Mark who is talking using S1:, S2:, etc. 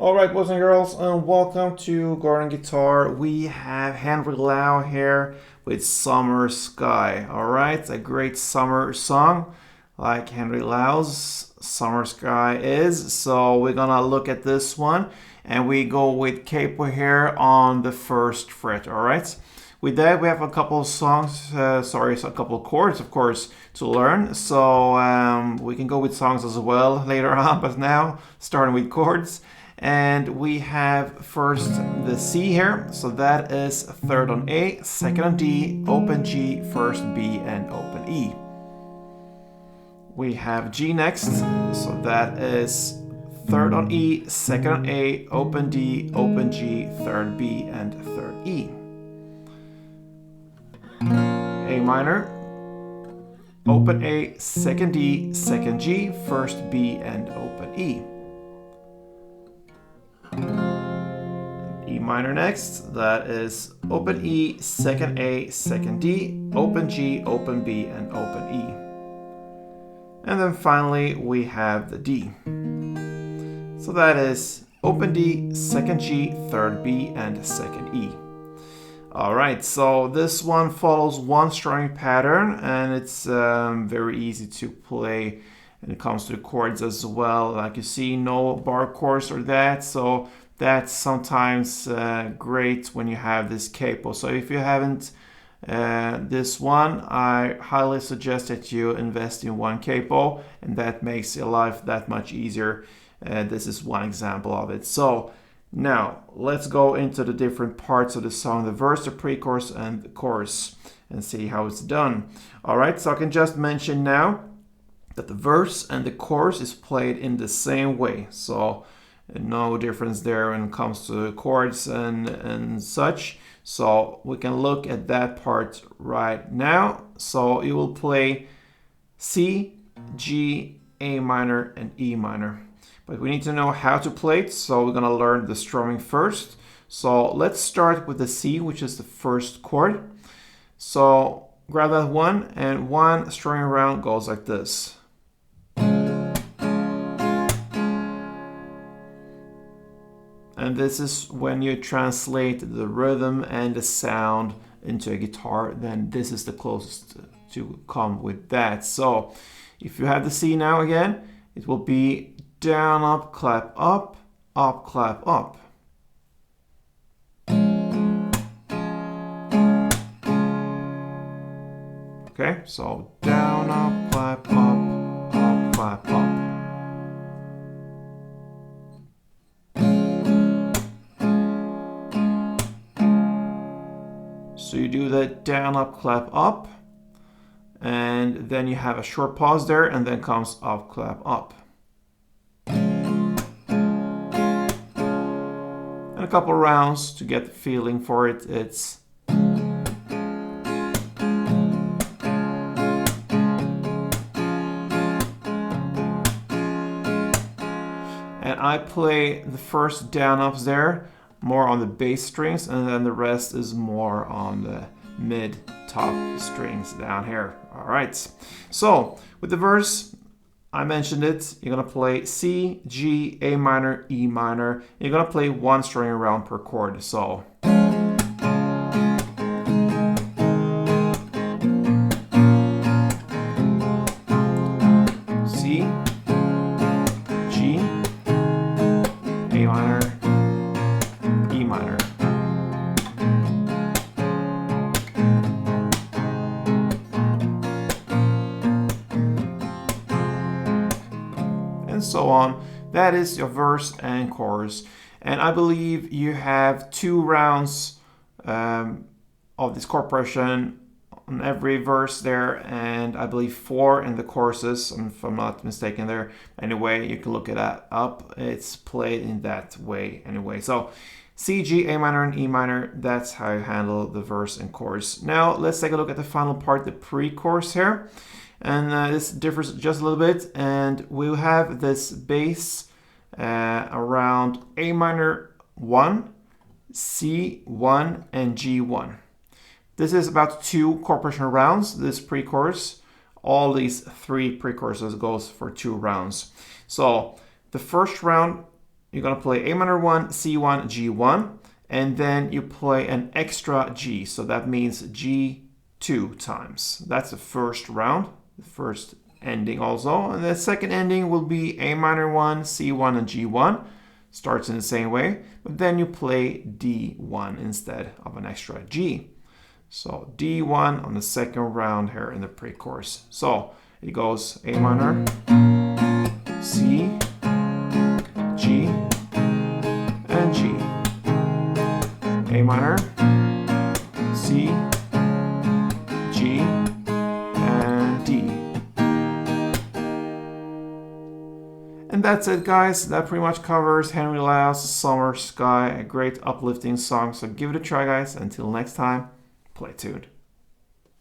S1: All right, boys and girls, and welcome to Garden Guitar. We have Henry Lau here with Summer Sky. All right, a great summer song like Henry Lau's Summer Sky is. So we're gonna look at this one, and we go with capo here on the first fret. All right. With that, we have a couple of songs, a couple of chords, of course, to learn. So we can go with songs as well later on, but now starting with chords. And we have first the C here, so that is third on A, second on D, open G, first B, and open E. We have G next, so that is third on E, second on A, open D, open G, third B, and third E. A minor, open A, second D, second G, first B, and open E. E minor next, that is open E, second A, second D, open G, open B, and open E. And then finally we have the D. So that is open D, second G, third B, and second E. Alright, so this one follows one strumming pattern, and it's very easy to play when it comes to the chords as well. Like you see, no bar chords or that, so that's sometimes great when you have this capo. So if you haven't this one, I highly suggest that you invest in one capo, and that makes your life that much easier. This is one example of it. So now let's go into the different parts of the song, the verse, the pre-chorus, and the chorus, and see how it's done. All right, so I can just mention now that the verse and the chorus is played in the same way. So no difference there when it comes to chords and such. So we can look at that part right now. So you will play C, G, A minor, and E minor. But we need to know how to play it, so we're gonna learn the strumming first. So let's start with the C, which is the first chord. So grab that one, and one strumming round goes like this. And this is when you translate the rhythm and the sound into a guitar, then this is the closest to come with that. So if you have the C now again, it will be down, up, clap, up, clap, up. Okay, so down, up, clap, up, clap, up. So you do that down, up, clap, up, and then you have a short pause there, and then comes up, clap, up. And a couple rounds to get the feeling for it. It's and I play the first down ups there more on the bass strings, and then the rest is more on the mid top strings down here. All right, so with the verse, I mentioned it, you're gonna play C, G, A minor, E minor. You're gonna play one string around per chord. So C, G, A minor, E minor. And so on. That is your verse and chorus. And I believe you have 2 rounds of this chord progression on every verse there, and I believe 4 in the choruses, if I'm not mistaken there. Anyway, you can look it up. It's played in that way anyway. So C, G, A minor, and E minor, that's how you handle the verse and chorus. Now let's take a look at the final part, the pre-chorus here. And this differs just a little bit, and we'll have this bass around A minor 1, C 1, and G 1. This is about 2 chord progression rounds, this pre-chorus. All these 3 pre-choruses goes for 2 rounds. So the first round you're going to play A minor 1, C1, G1, and then you play an extra G. So that means G2 times. That's the first round, the first ending also. And the second ending will be A minor 1, C1, and G1. Starts in the same way, but then you play D1 instead of an extra G. So D1 on the second round here in the pre-chorus. So it goes A minor, C, G, and G. A minor, C, G, and D. And that's it, guys. That pretty much covers Henry Lau's Summer Sky, a great uplifting song. So give it a try, guys. Until next time, play tuned.